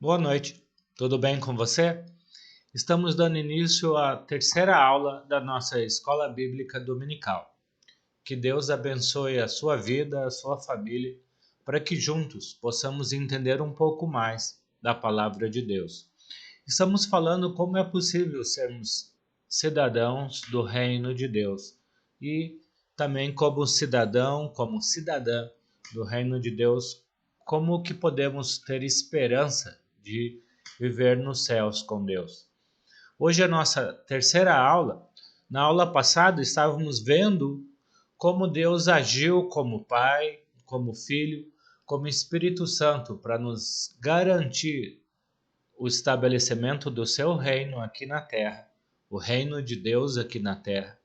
Boa noite, tudo bem com você? Estamos dando início à terceira aula da nossa Escola Bíblica Dominical. Que Deus abençoe a sua vida, a sua família, para que juntos possamos entender um pouco mais da Palavra de Deus. Estamos falando como é possível sermos cidadãos do Reino de Deus e também como cidadão, como cidadã do Reino de Deus, como que podemos ter esperança de viver nos céus com Deus. Hoje é a nossa terceira aula. Na aula passada estávamos vendo como Deus agiu como Pai, como Filho, como Espírito Santo para nos garantir o estabelecimento do seu reino aqui na terra, o reino de Deus aqui na terra,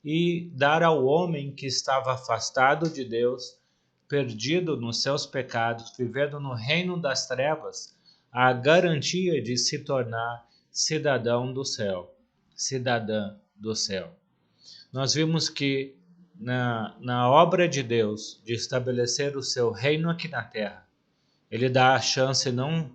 e dar ao homem que estava afastado de Deus, perdido nos seus pecados, vivendo no reino das trevas, a garantia de se tornar cidadão do céu, cidadã do céu. Nós vimos que na obra de Deus de estabelecer o seu reino aqui na terra, ele dá a chance não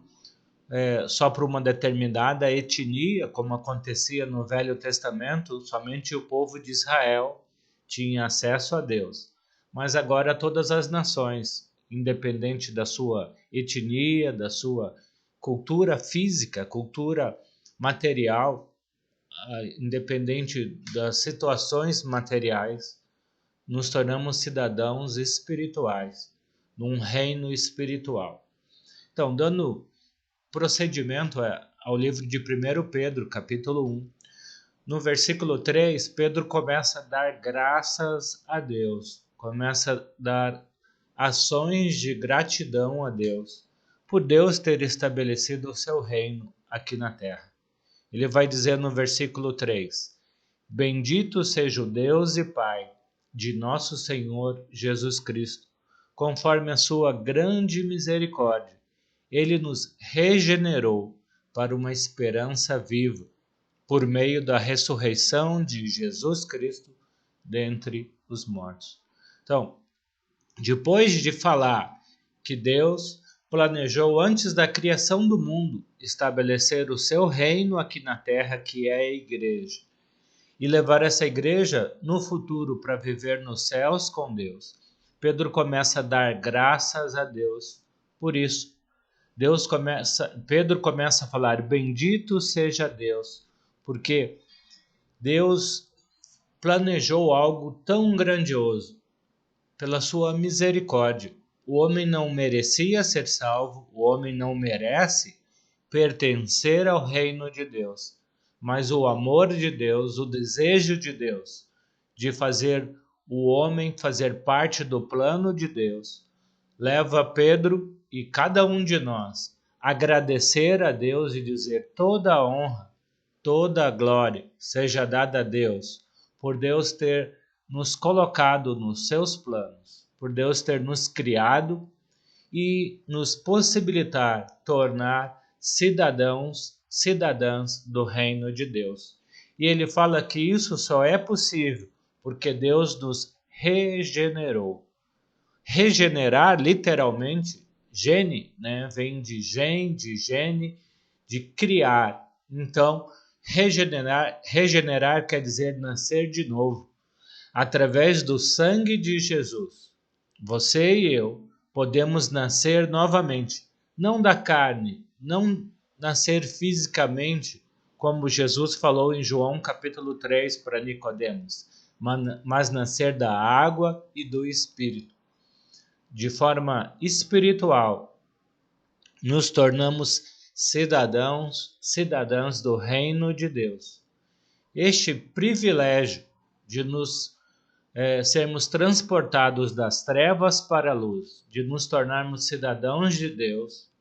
só para uma determinada etnia, como acontecia no Velho Testamento, somente o povo de Israel tinha acesso a Deus. Mas agora todas as nações, independente da sua etnia, da sua cultura física, cultura material, independente das situações materiais, nos tornamos cidadãos espirituais, num reino espiritual. Então, dando procedimento ao livro de 1 Pedro, capítulo 1. No versículo 3, Pedro começa a dar graças a Deus, começa a dar ações de gratidão a Deus, por Deus ter estabelecido o seu reino aqui na terra. Ele vai dizer no versículo 3, Bendito seja o Deus e Pai de nosso Senhor Jesus Cristo, conforme a sua grande misericórdia, ele nos regenerou para uma esperança viva, por meio da ressurreição de Jesus Cristo dentre os mortos. Então, depois de falar que Deus planejou antes da criação do mundo estabelecer o seu reino aqui na terra, que é a igreja, e levar essa igreja no futuro para viver nos céus com Deus, Pedro começa a dar graças a Deus por isso. Pedro começa a falar, bendito seja Deus, porque Deus planejou algo tão grandioso, pela sua misericórdia. O homem não merecia ser salvo, o homem não merece pertencer ao reino de Deus, mas o amor de Deus, o desejo de Deus, de fazer o homem fazer parte do plano de Deus, leva Pedro e cada um de nós agradecer a Deus e dizer toda a honra, toda a glória seja dada a Deus, por Deus ter nos colocado nos seus planos, por Deus ter nos criado e nos possibilitar tornar cidadãs do reino de Deus. E ele fala que isso só é possível porque Deus nos regenerou. Regenerar, literalmente, gene, né? Vem de gene, de criar. Então, regenerar quer dizer nascer de novo, através do sangue de Jesus. Você e eu podemos nascer novamente, não da carne, não nascer fisicamente, como Jesus falou em João capítulo 3 para Nicodemos, mas nascer da água e do Espírito. De forma espiritual, nos tornamos cidadãos do reino de Deus. Este privilégio de nos sermos transportados das trevas para a luz, de nos tornarmos cidadãos de Deus,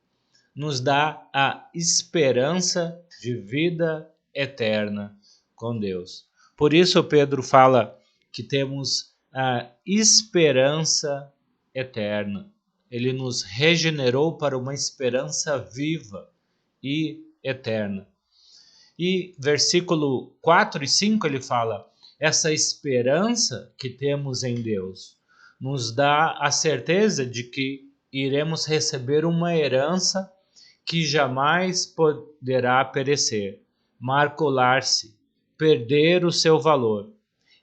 nos dá a esperança de vida eterna com Deus. Por isso Pedro fala que temos a esperança eterna. Ele nos regenerou para uma esperança viva e eterna. E versículo 4 e 5 ele fala, essa esperança que temos em Deus nos dá a certeza de que iremos receber uma herança que jamais poderá perecer, macular-se, perder o seu valor,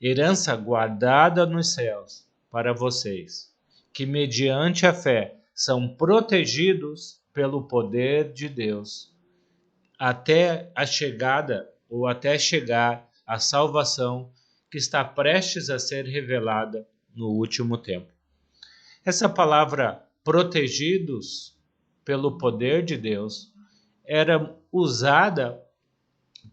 herança guardada nos céus para vocês, que mediante a fé são protegidos pelo poder de Deus, até a chegada ou até chegar à salvação que está prestes a ser revelada no último tempo. Essa palavra protegidos pelo poder de Deus era usada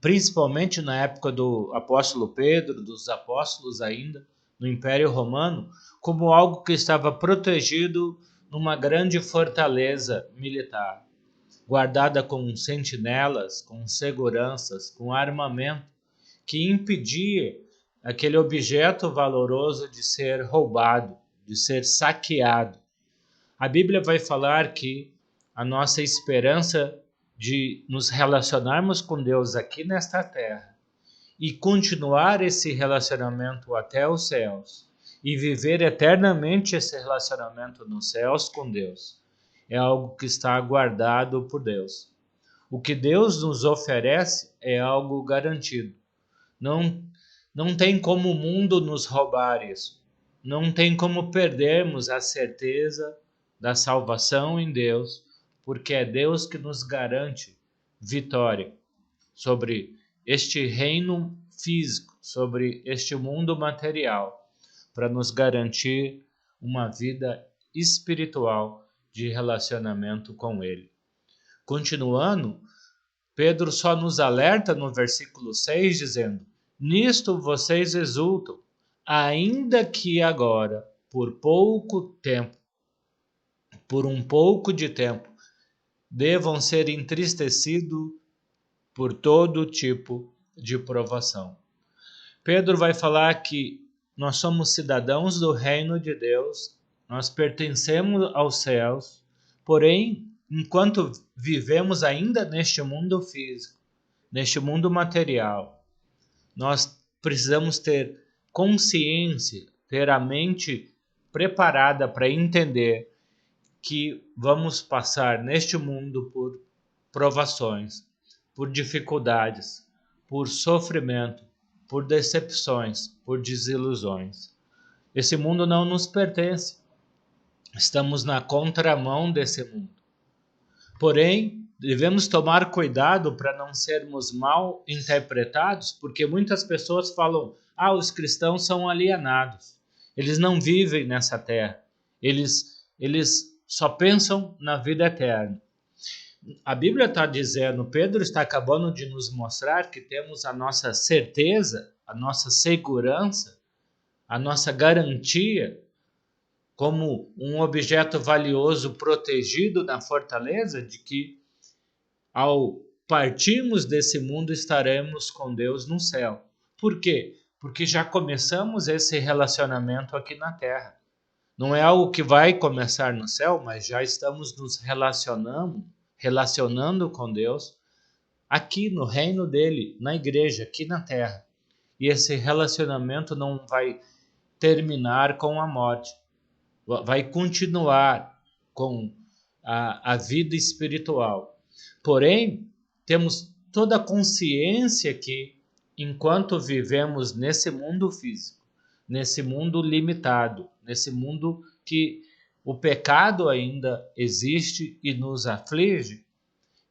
principalmente na época do apóstolo Pedro, dos apóstolos ainda, no Império Romano, como algo que estava protegido numa grande fortaleza militar, guardada com sentinelas, com seguranças, com armamento, que impedia aquele objeto valoroso de ser roubado, de ser saqueado. A Bíblia vai falar que a nossa esperança de nos relacionarmos com Deus aqui nesta terra e continuar esse relacionamento até os céus e viver eternamente esse relacionamento nos céus com Deus é algo que está guardado por Deus. O que Deus nos oferece é algo garantido. Não tem como o mundo nos roubar isso. Não tem como perdermos a certeza da salvação em Deus, porque é Deus que nos garante vitória sobre este reino físico, sobre este mundo material, para nos garantir uma vida espiritual de relacionamento com Ele. Continuando, Pedro só nos alerta no versículo 6, dizendo: nisto vocês exultam, ainda que agora, por um pouco de tempo, devam ser entristecidos por todo tipo de provação. Pedro vai falar que nós somos cidadãos do reino de Deus, nós pertencemos aos céus, porém, enquanto vivemos ainda neste mundo físico, neste mundo material, nós precisamos ter consciência, ter a mente preparada para entender que vamos passar neste mundo por provações, por dificuldades, por sofrimento, por decepções, por desilusões. Esse mundo não nos pertence. Estamos na contramão desse mundo. Porém, devemos tomar cuidado para não sermos mal interpretados, porque muitas pessoas falam: os cristãos são alienados. Eles não vivem nessa terra. Eles só pensam na vida eterna. A Bíblia está dizendo, Pedro está acabando de nos mostrar que temos a nossa certeza, a nossa segurança, a nossa garantia como um objeto valioso protegido na fortaleza, de que ao partirmos desse mundo estaremos com Deus no céu. Por quê? Porque já começamos esse relacionamento aqui na terra. Não é algo que vai começar no céu, mas já estamos nos relacionando com Deus aqui no reino dele, na igreja, aqui na terra. E esse relacionamento não vai terminar com a morte, vai continuar com a vida espiritual. Porém, temos toda a consciência que, enquanto vivemos nesse mundo físico, nesse mundo limitado, nesse mundo que o pecado ainda existe e nos aflige,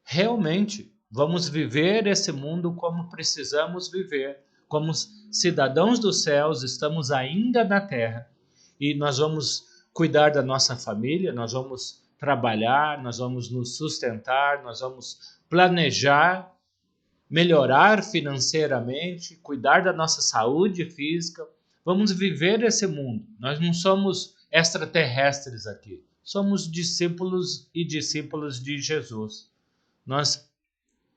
realmente vamos viver esse mundo como precisamos viver. Como cidadãos dos céus, estamos ainda na terra e nós vamos cuidar da nossa família, nós vamos trabalhar, nós vamos nos sustentar, nós vamos planejar, melhorar financeiramente, cuidar da nossa saúde física. Vamos viver esse mundo. Nós não somos extraterrestres aqui. Somos discípulos e discípulas de Jesus. Nós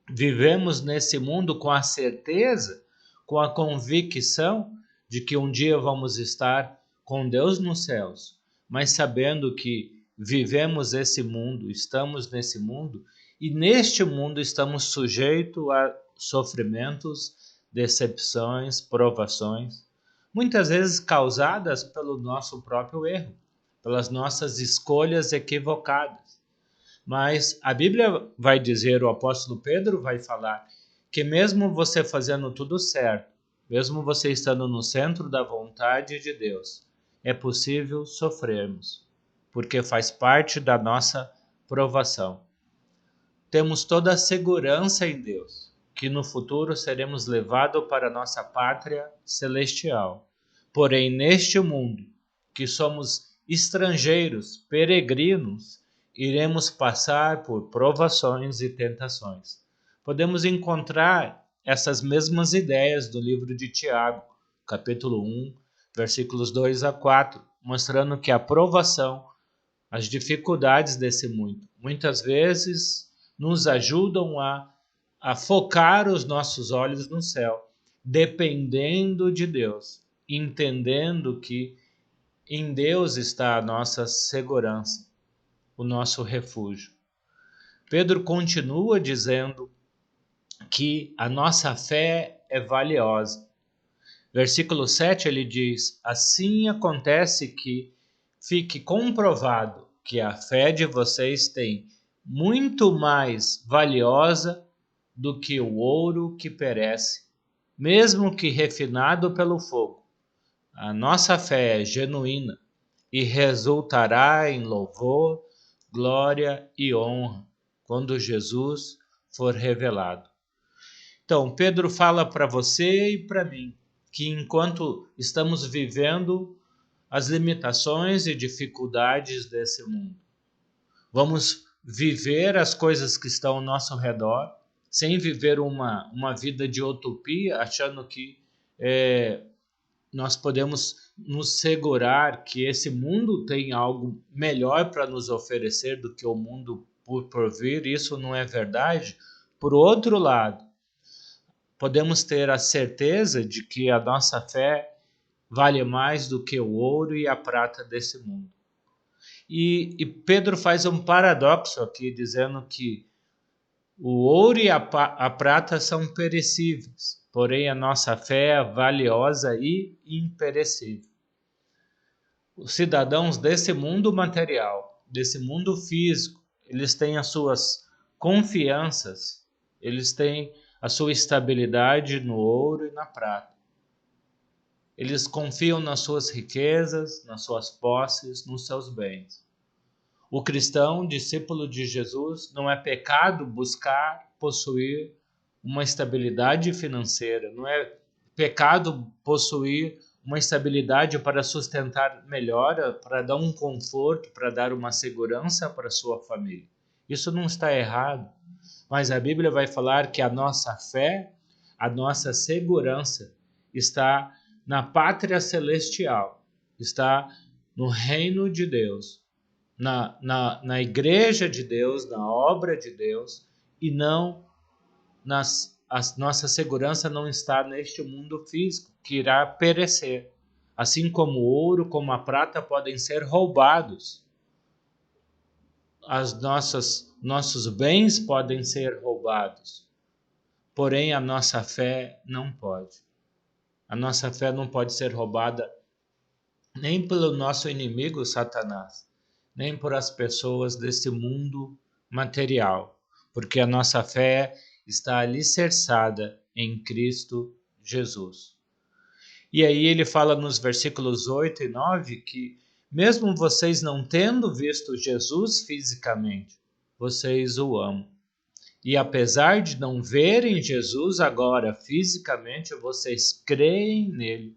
vivemos nesse mundo com a certeza, com a convicção de que um dia vamos estar com Deus nos céus, mas sabendo que vivemos esse mundo, estamos nesse mundo, e neste mundo estamos sujeitos a sofrimentos, decepções, provações, muitas vezes causadas pelo nosso próprio erro, pelas nossas escolhas equivocadas. Mas a Bíblia vai dizer, o apóstolo Pedro vai falar, que mesmo você fazendo tudo certo, mesmo você estando no centro da vontade de Deus, é possível sofrermos, porque faz parte da nossa provação. Temos toda a segurança em Deus, que no futuro seremos levados para nossa pátria celestial. Porém, neste mundo, que somos estrangeiros, peregrinos, iremos passar por provações e tentações. Podemos encontrar essas mesmas ideias do livro de Tiago, capítulo 1, versículos 2 a 4, mostrando que a provação, as dificuldades desse mundo, muitas vezes nos ajudam a focar os nossos olhos no céu, dependendo de Deus, entendendo que em Deus está a nossa segurança, o nosso refúgio. Pedro continua dizendo que a nossa fé é valiosa. Versículo 7 ele diz: assim acontece que fique comprovado que a fé de vocês tem muito mais valiosa do que o ouro que perece, mesmo que refinado pelo fogo. A nossa fé é genuína e resultará em louvor, glória e honra quando Jesus for revelado. Então, Pedro fala para você e para mim que enquanto estamos vivendo as limitações e dificuldades desse mundo, vamos viver as coisas que estão ao nosso redor, sem viver uma vida de utopia, achando que nós podemos nos segurar que esse mundo tem algo melhor para nos oferecer do que o mundo por vir. Isso não é verdade. Por outro lado, podemos ter a certeza de que a nossa fé vale mais do que o ouro e a prata desse mundo. E Pedro faz um paradoxo aqui, dizendo que o ouro e a prata são perecíveis, porém a nossa fé é valiosa e imperecível. Os cidadãos desse mundo material, desse mundo físico, eles têm as suas confianças, eles têm a sua estabilidade no ouro e na prata. Eles confiam nas suas riquezas, nas suas posses, nos seus bens. O cristão, discípulo de Jesus, não é pecado buscar possuir uma estabilidade financeira, não é pecado possuir uma estabilidade para sustentar melhor, para dar um conforto, para dar uma segurança para a sua família. Isso não está errado, mas a Bíblia vai falar que a nossa fé, a nossa segurança está na pátria celestial, está no reino de Deus, na igreja de Deus, na obra de Deus, e não a nossa segurança não está neste mundo físico, que irá perecer. Assim como o ouro, como a prata podem ser roubados. Nossos bens podem ser roubados. Porém, a nossa fé não pode. A nossa fé não pode ser roubada nem pelo nosso inimigo Satanás, nem por as pessoas desse mundo material, porque a nossa fé está alicerçada em Cristo Jesus. E aí ele fala nos versículos 8 e 9 que mesmo vocês não tendo visto Jesus fisicamente, vocês o amam. E apesar de não verem Jesus agora fisicamente, vocês creem nele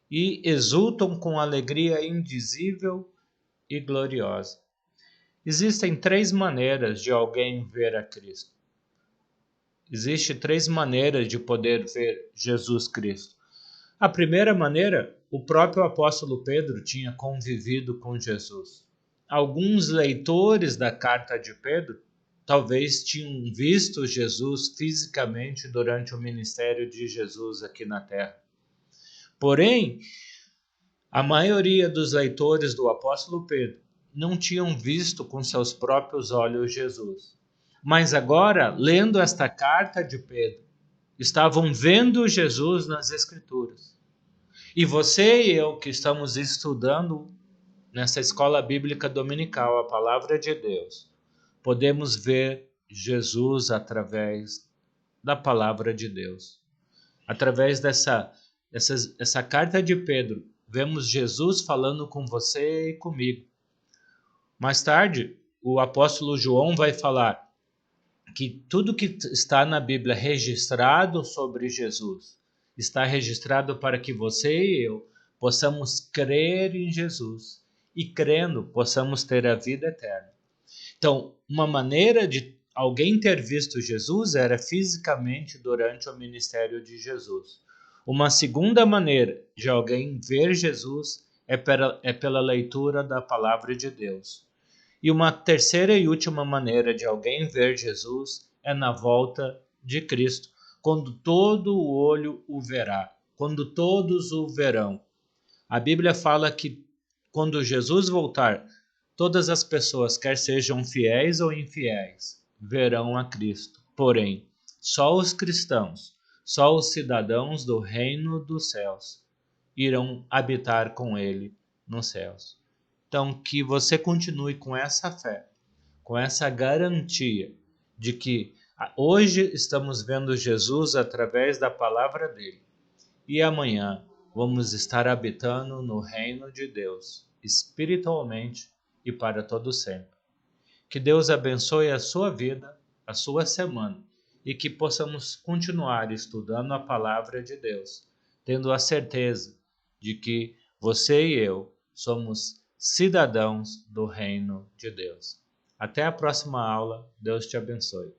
e exultam com alegria indizível e gloriosa. Existem três maneiras de alguém ver a Cristo. Existem três maneiras de poder ver Jesus Cristo. A primeira maneira, o próprio apóstolo Pedro tinha convivido com Jesus. Alguns leitores da carta de Pedro talvez tinham visto Jesus fisicamente durante o ministério de Jesus aqui na terra. Porém, a maioria dos leitores do apóstolo Pedro não tinham visto com seus próprios olhos Jesus. Mas agora, lendo esta carta de Pedro, estavam vendo Jesus nas Escrituras. E você e eu que estamos estudando nessa escola bíblica dominical a palavra de Deus, podemos ver Jesus através da palavra de Deus. Através essa carta de Pedro, vemos Jesus falando com você e comigo. Mais tarde, o apóstolo João vai falar que tudo que está na Bíblia registrado sobre Jesus está registrado para que você e eu possamos crer em Jesus e, crendo, possamos ter a vida eterna. Então, uma maneira de alguém ter visto Jesus era fisicamente durante o ministério de Jesus. Uma segunda maneira de alguém ver Jesus é pela leitura da palavra de Deus. E uma terceira e última maneira de alguém ver Jesus é na volta de Cristo, quando todo o olho o verá, quando todos o verão. A Bíblia fala que quando Jesus voltar, todas as pessoas, quer sejam fiéis ou infiéis, verão a Cristo. Porém, só os cristãos, só os cidadãos do reino dos céus irão habitar com ele nos céus. Então, que você continue com essa fé, com essa garantia de que hoje estamos vendo Jesus através da palavra dele e amanhã vamos estar habitando no reino de Deus, espiritualmente e para todo sempre. Que Deus abençoe a sua vida, a sua semana e que possamos continuar estudando a palavra de Deus, tendo a certeza de que você e eu somos cidadãos do reino de Deus. Até a próxima aula. Deus te abençoe.